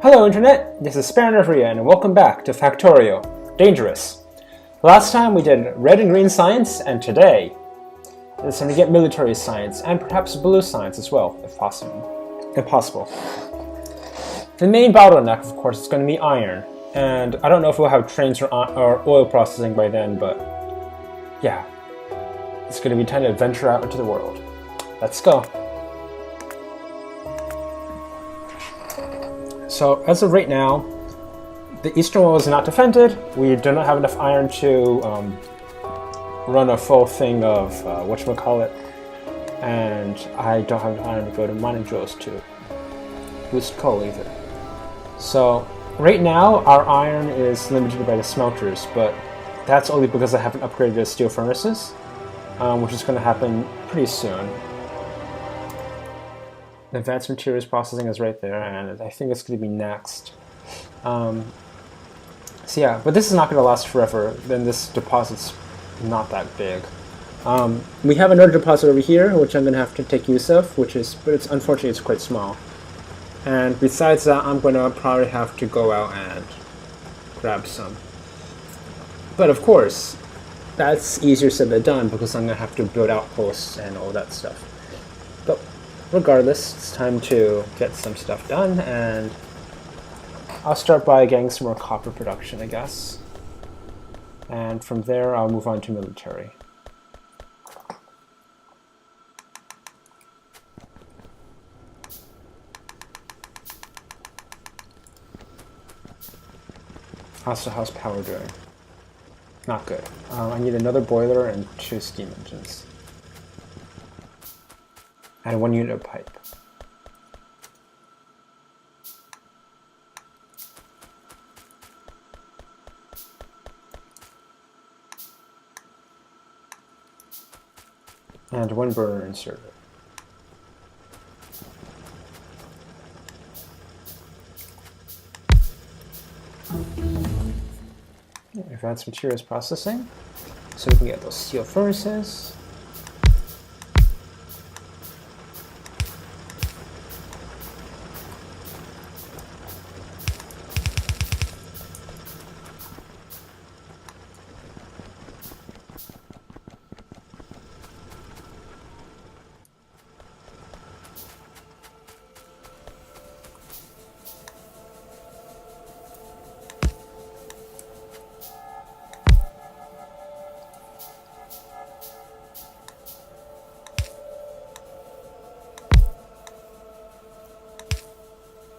Hello Internet, this is Spannerfria and welcome back to Factorio Dangerous. Last time we did red and green science, and today it's time to get military science and perhaps blue science as well, if possible. The main bottleneck, of course, is going to be iron, and I don't know if we'll have trains or oil processing by then, but yeah, it's going to be time to venture out into the world. Let's go. So as of right now, the eastern wall is not defended. We do not have enough iron to run a full thing of whatchamacallit, and I don't have enough iron to go to mining drills to boost coal either. So right now our iron is limited by the smelters, but that's only because I haven't upgraded the steel furnaces, which is going to happen pretty soon. Advanced materials processing is right there, and I think it's going to be next. So yeah, but this is not going to last forever. Then this deposit's not that big. We have another deposit over here, which I'm going to have to take use of, but it's unfortunately it's quite small. And besides that, I'm going to probably have to go out and grab some. But of course, that's easier said than done because I'm going to have to build outposts and all that stuff. But regardless, it's time to get some stuff done, and I'll start by getting some more copper production, I guess. And from there, I'll move on to military. How's power doing? Not good. I need another boiler and 2 steam engines. And 1 unit of pipe. And 1 burner inserter. Advanced materials processing, so we can get those steel furnaces.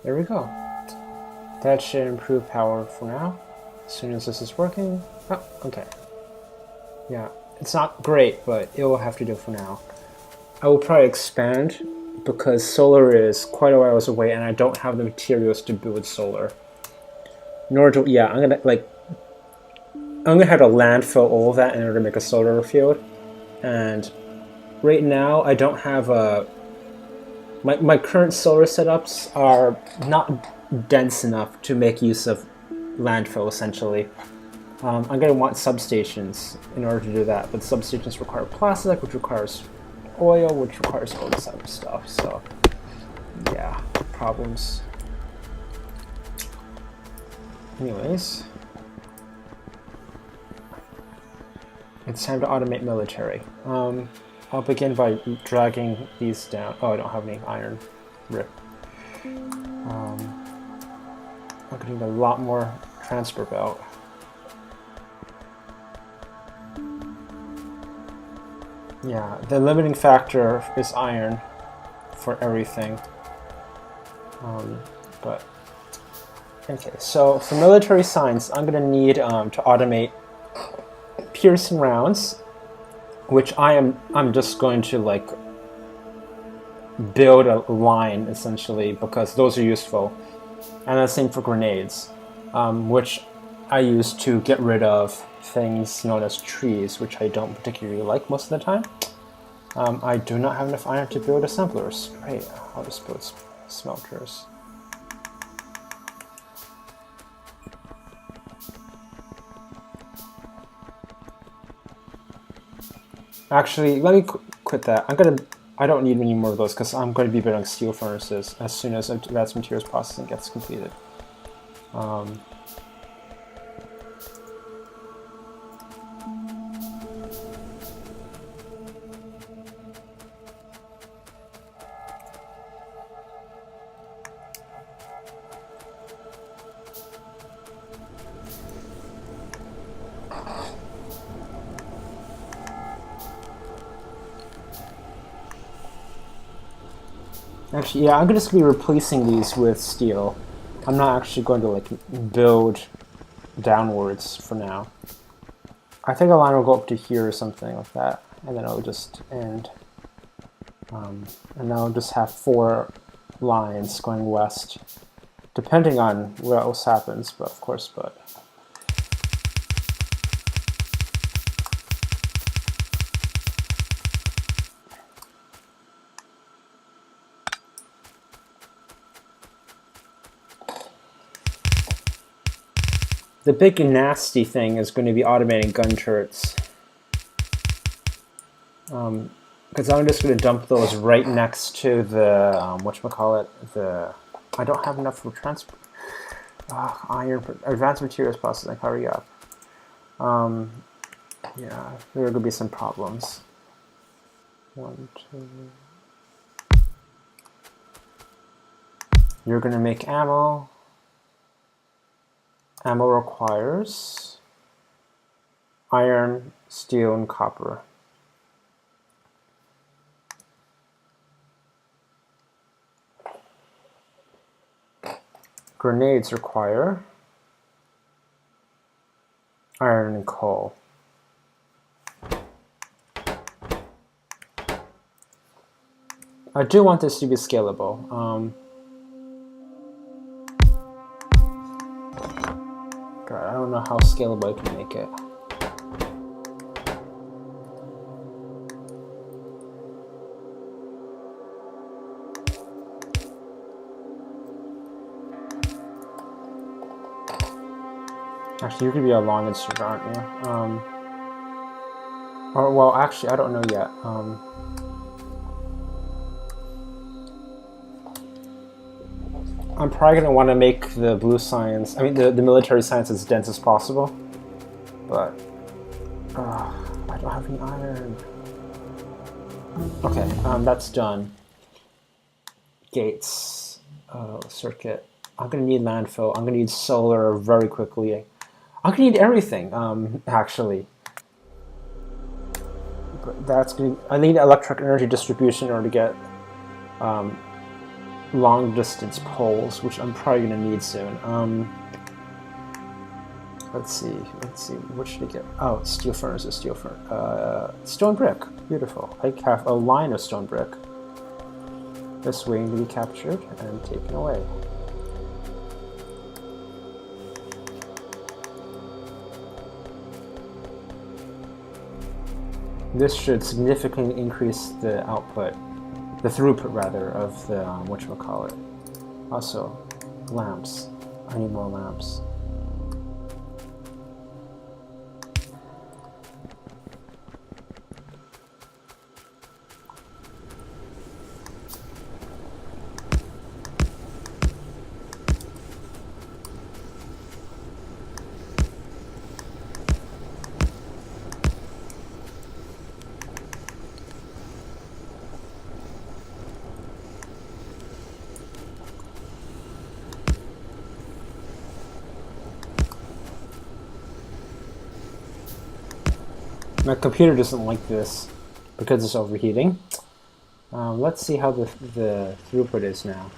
There we go. That should improve power for now. As soon as this is working. Oh, okay. Yeah, it's not great, but it will have to do for now. I will probably expand because solar is quite a while away and I don't have the materials to build solar. Nor do, yeah, I'm gonna have to landfill all of that in order to make a solar field. And right now I don't have a My current solar setups are not dense enough to make use of landfill, essentially. I'm going to want substations in order to do that, but substations require plastic, which requires oil, which requires all this other stuff, so yeah, problems. Anyways, it's time to automate military. I'll begin by dragging these down. Oh, I don't have any iron. Rip. I'm going to need a lot more transfer belt. Yeah, the limiting factor is iron for everything. But okay, so for military science, I'm going to need to automate piercing rounds, which I'm just going to like build a line essentially because those are useful, and the same for grenades, which I use to get rid of things known as trees, which I don't particularly like most of the time. I do not have enough iron to build assemblers. Great, I'll just build smelters. Actually, let me quit that. I don't need any more of those because I'm going to be building steel furnaces as soon as advanced materials processing gets completed. Actually, yeah, I'm just going to be replacing these with steel. I'm not actually going to like build downwards for now. I think a line will go up to here or something like that, and then it'll just end. And then I'll just have 4 lines going west, depending on what else happens, but of course, but. The big nasty thing is going to be automating gun turrets. Because I'm just going to dump those right next to the, whatchamacallit, I don't have enough for transport. Iron, advanced materials processing, hurry up. Yeah, there are going to be some problems. 1, 2. You're going to make ammo. Ammo requires iron, steel, and copper. Grenades require iron and coal. I do want this to be scalable. God, I don't know how scalable I can make it. Actually, you're gonna be a long instrument, aren't you? Or well, actually, I don't know yet. I'm probably gonna want to make the blue science, the military science as dense as possible, but I don't have any iron. Okay, that's done. Gates, circuit. I'm gonna need landfill. I'm gonna need solar very quickly. I'm gonna need everything, actually. But that's gonna. I need electric energy distribution in order to get long distance poles, which I'm probably gonna need soon. Let's see. What should I get? Oh, steel furnace. Stone brick. Beautiful. I have a line of stone brick. This waiting to be captured and taken away. This should significantly increase the output, the throughput rather, of the whatchamacallit. Also, lamps. I need more lamps. My computer doesn't like this because it's overheating. Let's see how the throughput is now.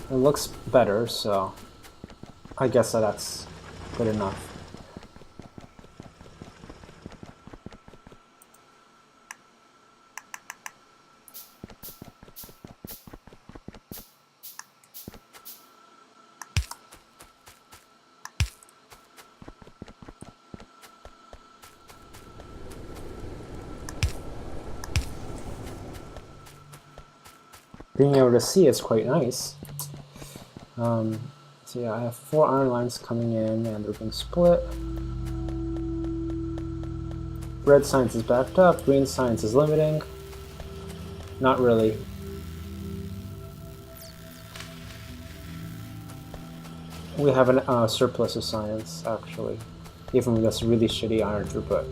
It looks better, so I guess that's good enough. Being able to see it's quite nice. So So yeah, I have 4 iron lines coming in and they're being split. Red science is backed up, green science is limiting. Not really. We have a surplus of science, actually, even with this really shitty iron throughput.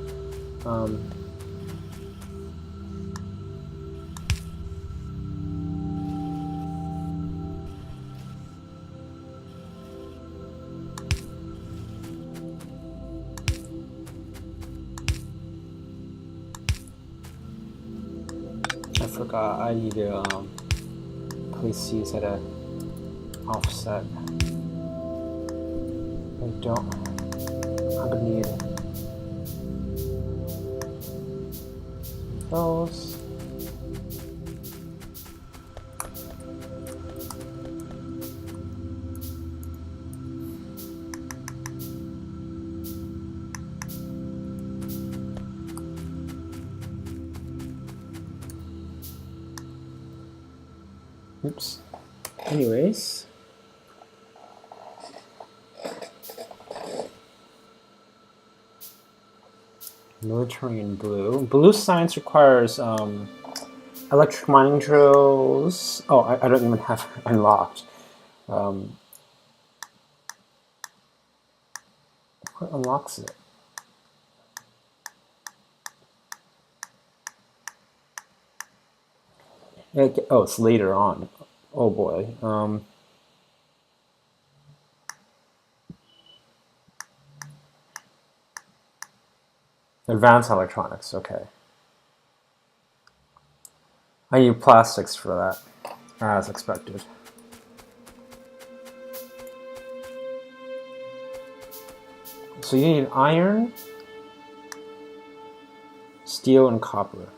I forgot, I need to place these at a offset. I don't. I'm gonna need those. Oops. Anyways. Military in blue. Blue science requires electric mining drills. Oh, I don't even have unlocked. What unlocks it? Oh, it's later on. Oh boy. Advanced electronics, okay. I need plastics for that, as expected. So you need iron, steel, and copper.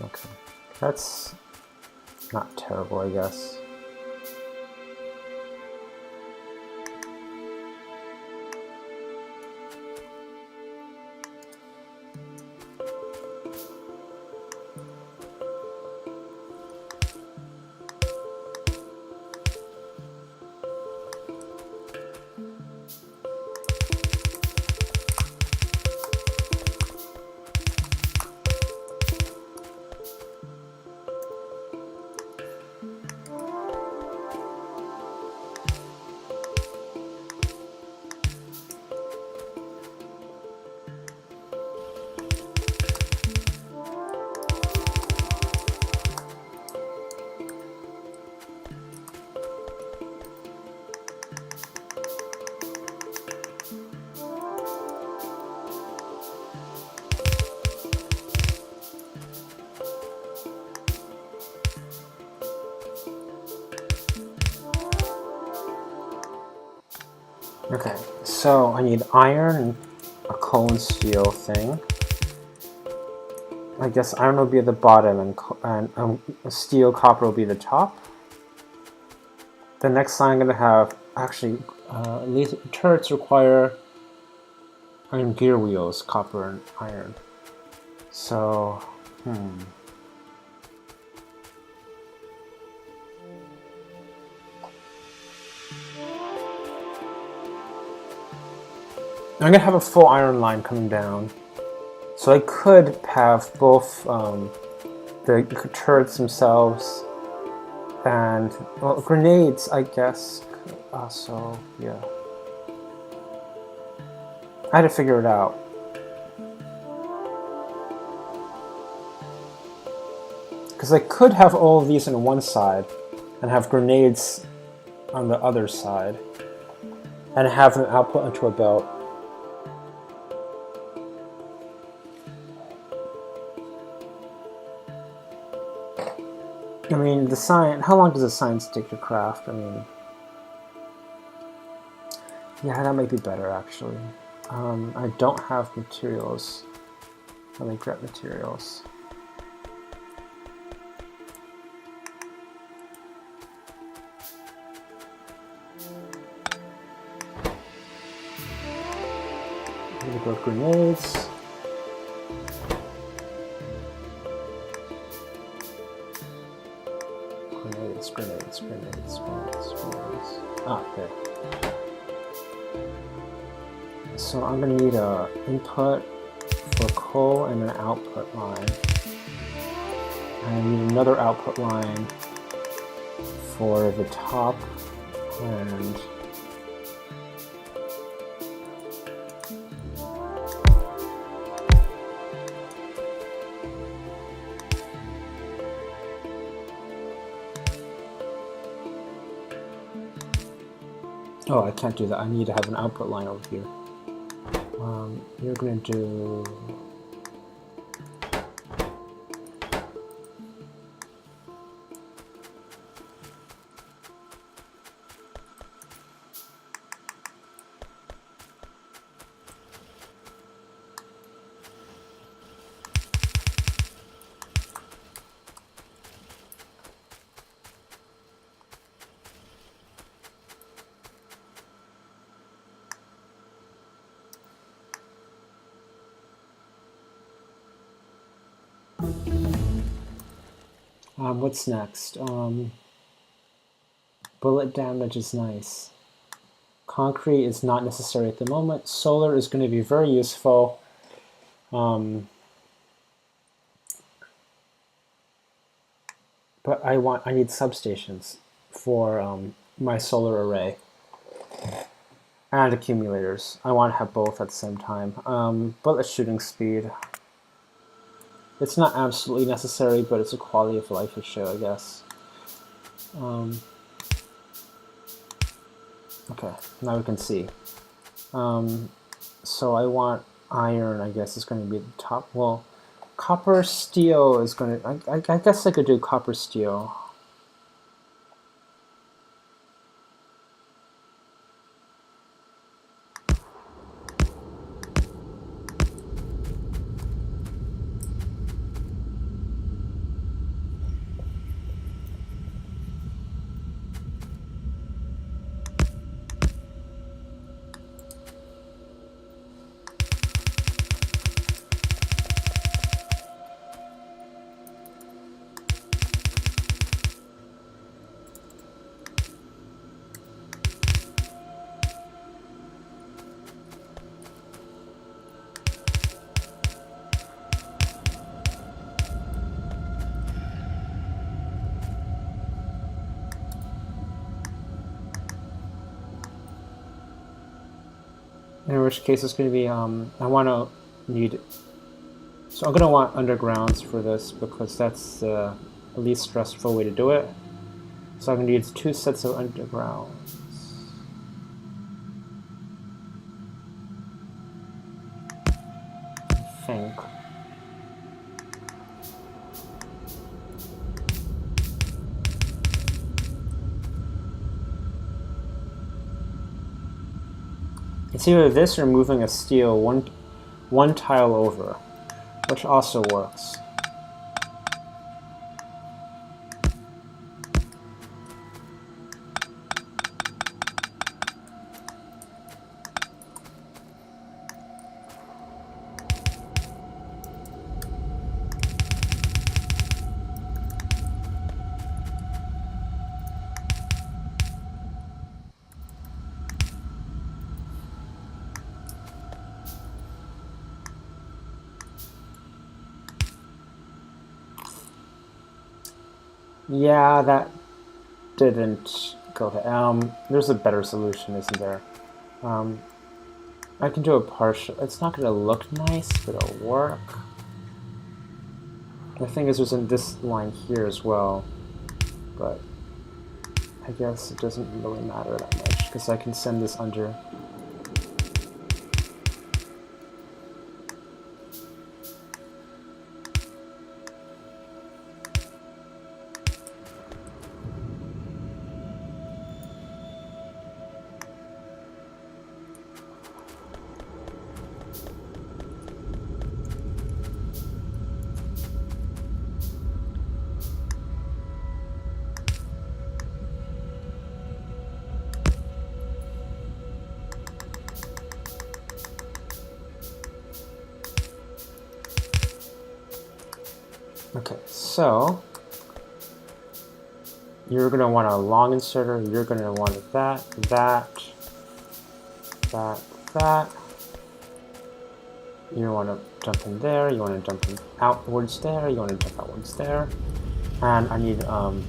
Okay, that's not terrible, I guess. Okay, so I need iron and a coal and steel thing. I guess iron will be at the bottom and steel, copper will be the top. The next line I'm going to have, actually, these turrets require iron gear wheels, copper and iron. So, I'm going to have a full iron line coming down. So I could have both the turrets themselves and, well, grenades, I guess. So, yeah. I had to figure it out. Because I could have all of these on one side and have grenades on the other side and have them output into a belt. I mean, the science, how long does the science take to craft? I mean, yeah, that might be better actually. I don't have materials. Let me grab materials. I'm gonna go grenades. Grenades. Ah, there. So I'm gonna need a input for coal and an output line. And I need another output line for the top and oh, I can't do that. I need to have an output line over here. You're gonna do what's next? Bullet damage is nice. Concrete is not necessary at the moment. Solar is going to be very useful. But I need substations for my solar array and accumulators. I want to have both at the same time. Bullet shooting speed. It's not absolutely necessary, but it's a quality of life issue, I guess. Okay, now we can see. So I want iron, I guess, is going to be the top. Well, copper steel is going to... I guess I could do copper steel. In which case it's going to be, so I'm going to want undergrounds for this because that's the least stressful way to do it. So I'm going to need 2 sets of undergrounds. I think. It's either this or moving a steel one tile over, which also works. Yeah, that didn't go ahead. There's a better solution, isn't there? I can do a partial. It's not going to look nice, but it'll work. The thing is, there's in this line here as well, but I guess it doesn't really matter that much because I can send this under. Okay, so You're going to want a long inserter. You're going to want that. You want to jump in there. You want to jump in outwards there. You want to jump outwards there. And I need bunch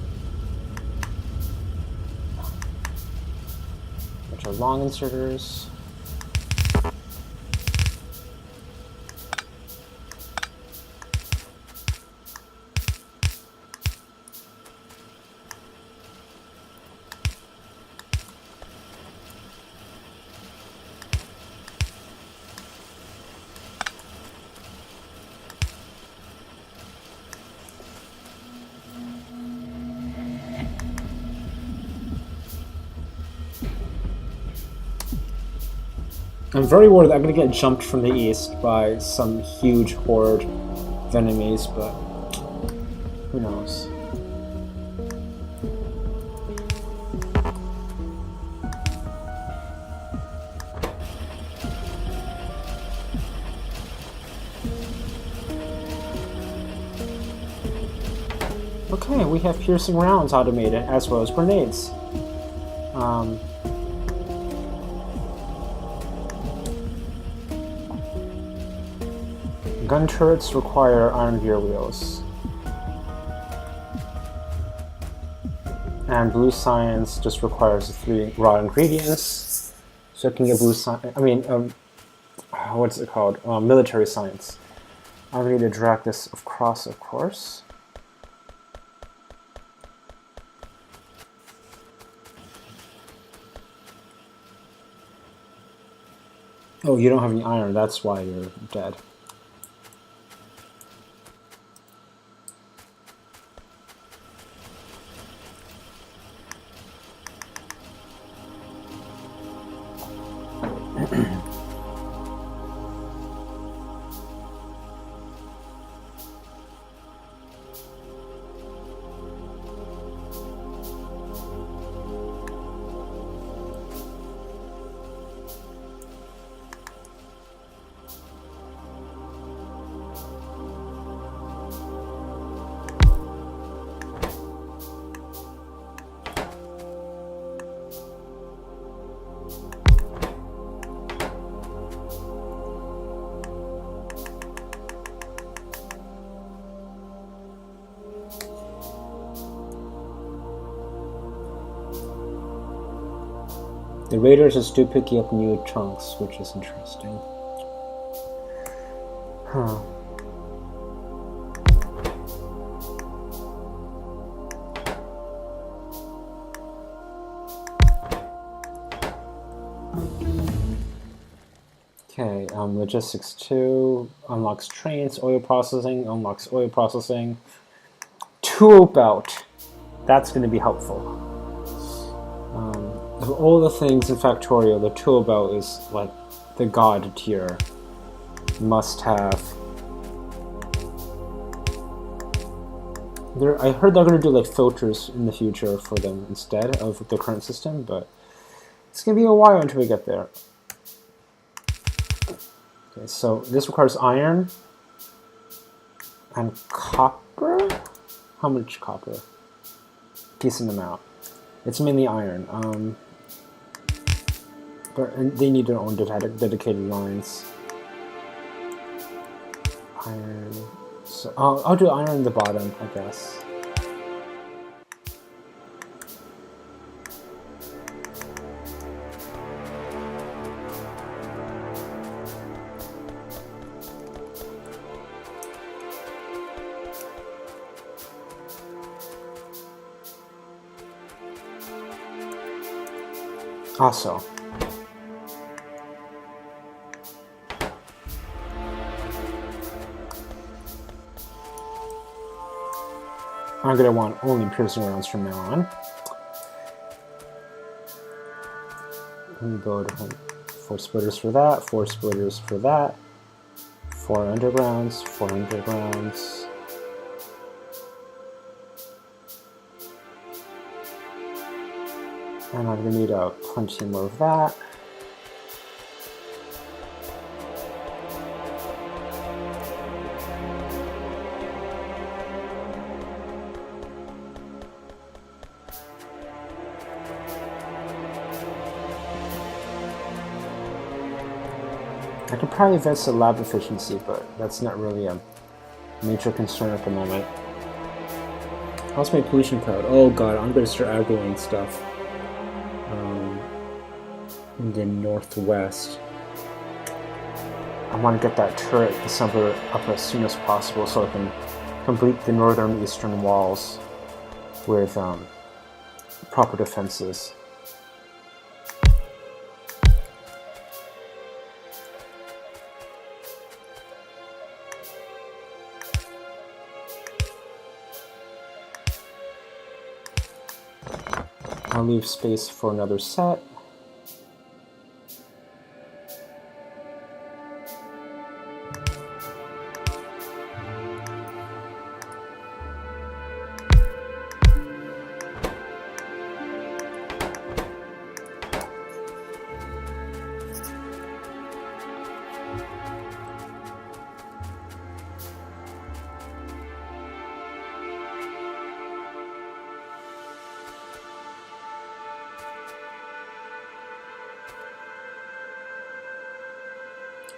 of long inserters. I'm very worried I'm going to get jumped from the east by some huge horde of enemies, but who knows. Okay, we have piercing rounds automated, as well as grenades. Gun turrets require iron gear wheels. And blue science just requires 3 raw ingredients. So I can get blue science, what's it called? Military science. I'm going to drag this across, of course. Oh, you don't have any iron, that's why you're dead. The raiders are still picking up new chunks, which is interesting. Huh. Okay, logistics 2 unlocks trains, oil processing, unlocks oil processing. Toolbelt, that's going to be helpful. Of all the things in Factorio, the Toolbelt is like the god tier must-have. I heard they're going to do like filters in the future for them instead of the current system, but it's going to be a while until we get there. Okay, so this requires iron and copper? How much copper? Decent amount. It's mainly iron. But they need their own dedicated lines. Iron. So I'll do iron in the bottom, I guess. Also, I'm going to want only piercing rounds from now on. Let me build 4 splitters for that, 4 splitters for that, 4 undergrounds, 4 undergrounds. And I'm going to need plenty more of that. I could probably advance the lab efficiency, but that's not really a major concern at the moment. How's my pollution cloud? Oh god, I'm going to start aggroing stuff in the northwest. I want to get that turret assembler up as soon as possible so I can complete the northern eastern walls with proper defenses. I'll leave space for another set.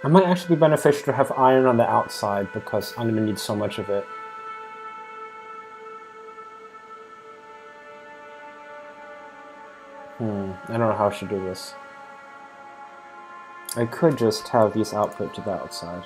It might actually be beneficial to have iron on the outside because I'm going to need so much of it. I don't know how I should do this. I could just have these output to the outside.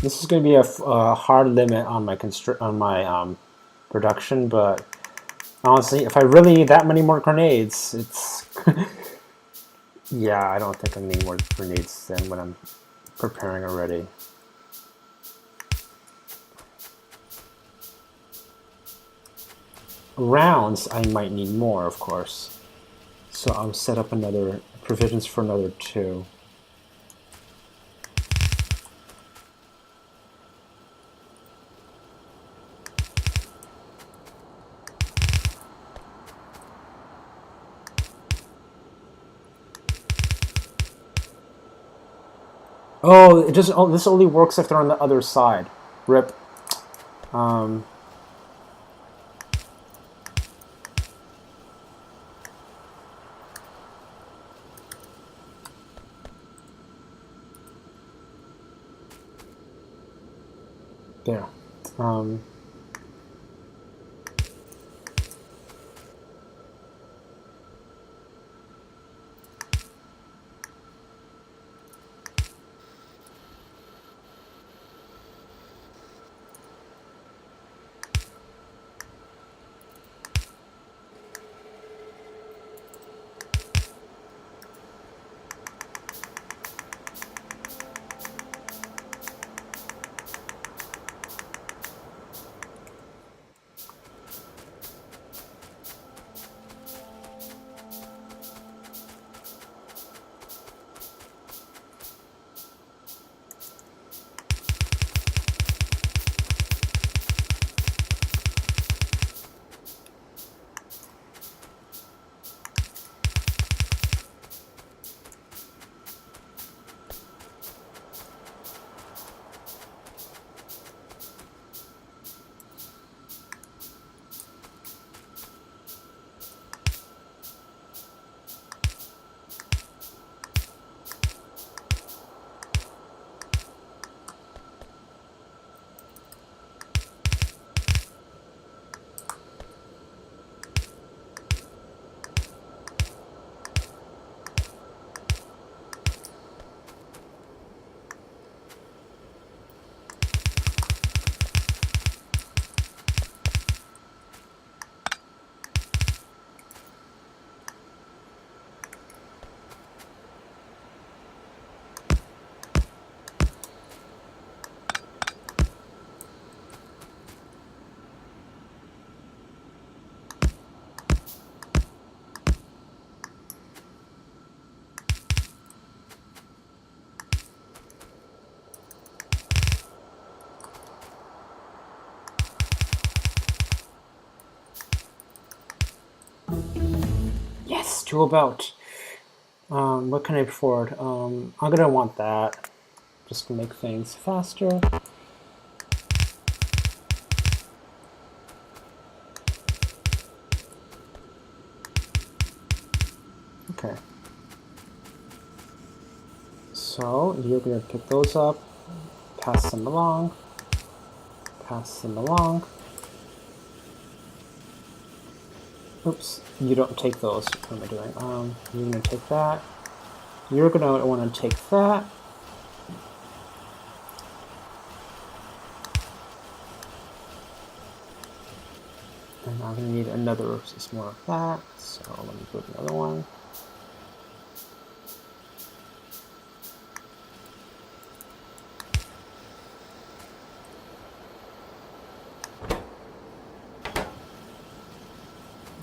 This is going to be a hard limit on my production, but honestly, if I really need that many more grenades, it's yeah, I don't think I need more grenades than what I'm preparing already. Rounds, I might need more, of course. So I'll set up another provisions for another 2. Oh, this only works if they're on the other side. RIP. There. Toolbelt. What can I afford? I'm gonna want that just to make things faster. Okay. So you're gonna pick those up, pass them along, pass them along. Oops, you don't take those. What am I doing? You're gonna take that. You're gonna want to take that. And I'm gonna need another more of that. So let me put another one.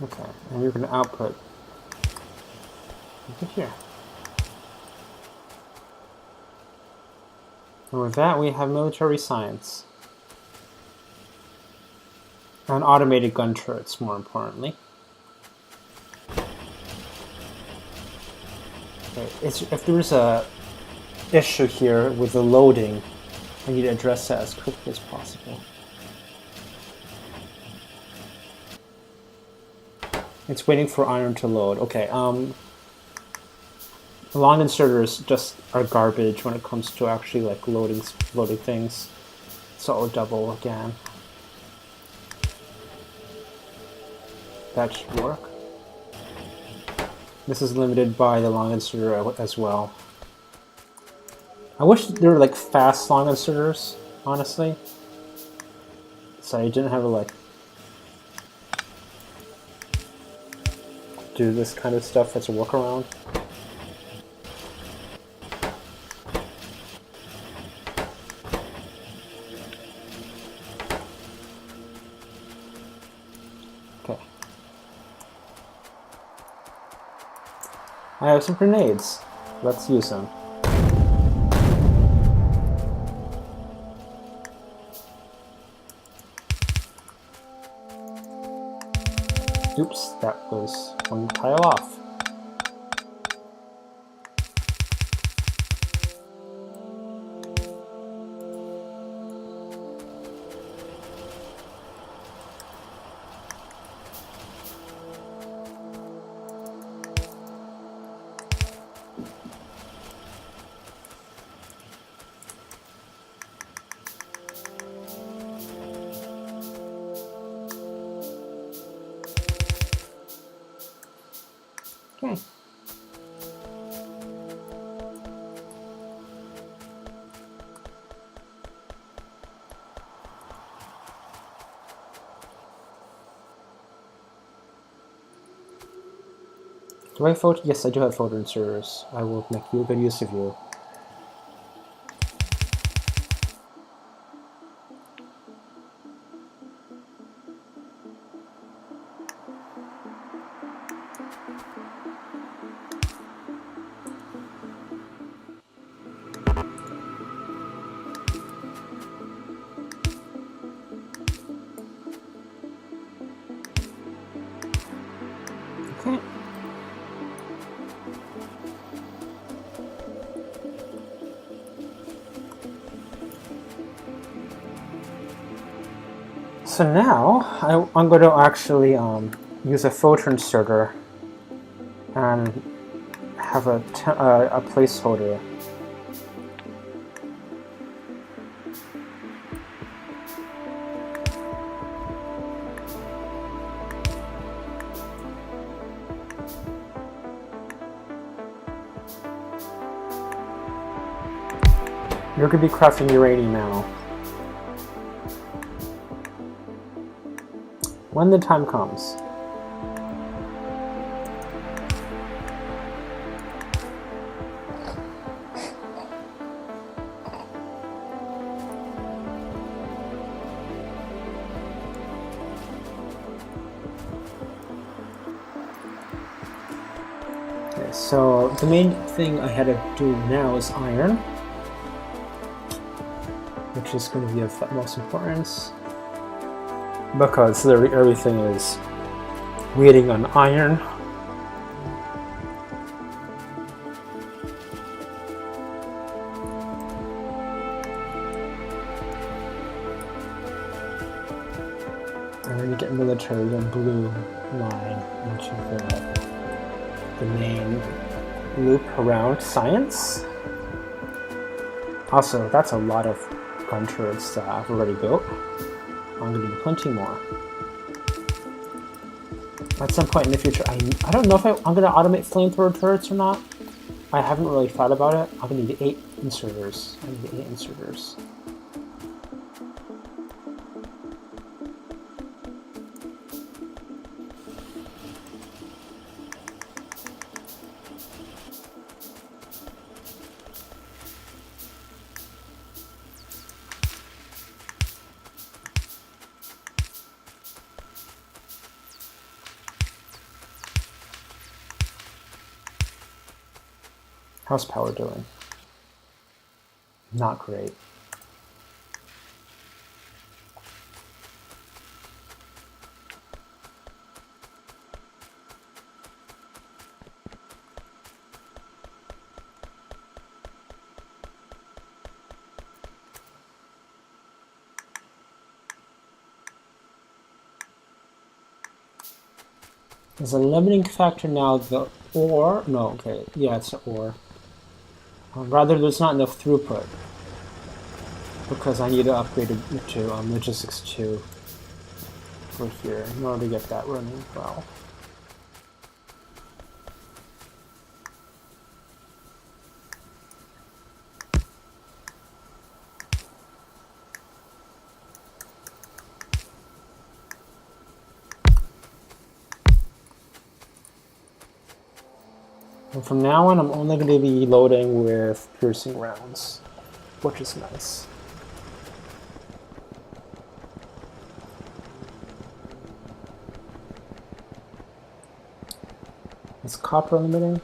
Okay, and you're going to output over here. And with that, we have military science. And automated gun turrets, more importantly. Okay, if there's a issue here with the loading, I need to address that as quickly as possible. It's waiting for iron to load. Okay, long inserters just are garbage when it comes to actually like loading things. So it'll double again. That should work. This is limited by the long inserter as well. I wish there were like fast long inserters, honestly. So I didn't have to like do this kind of stuff as a workaround. Okay. I have some grenades. Let's use them. Oops, that was one tile off. Okay. Do I have photo? Yes, I do have photo inserters. I will make good use of you. Okay. So now I'm going to actually use a filter inserter and have a placeholder. You're going to be crafting uranium now. When the time comes. Okay, so the main thing I had to do now is iron, which is going to be of utmost importance, because everything is waiting on iron. And then you get military, the blue line into the main loop around science. Also, that's a lot of gun turrets that I've already built. I'm going to need plenty more. At some point in the future, I don't know if I'm going to automate flamethrower turrets or not. I haven't really thought about it. I'm going to need 8 inserters. I need 8 inserters. How's power doing? Not great. There's a limiting factor now, the ore. No, okay, yeah, it's the ore. Rather, there's not enough throughput because I need to upgrade it to logistics 2 for here in order to get that running well. And from now on, I'm only going to be loading with piercing rounds, which is nice. Is copper limiting?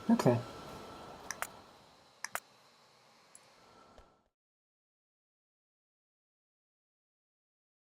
Okay.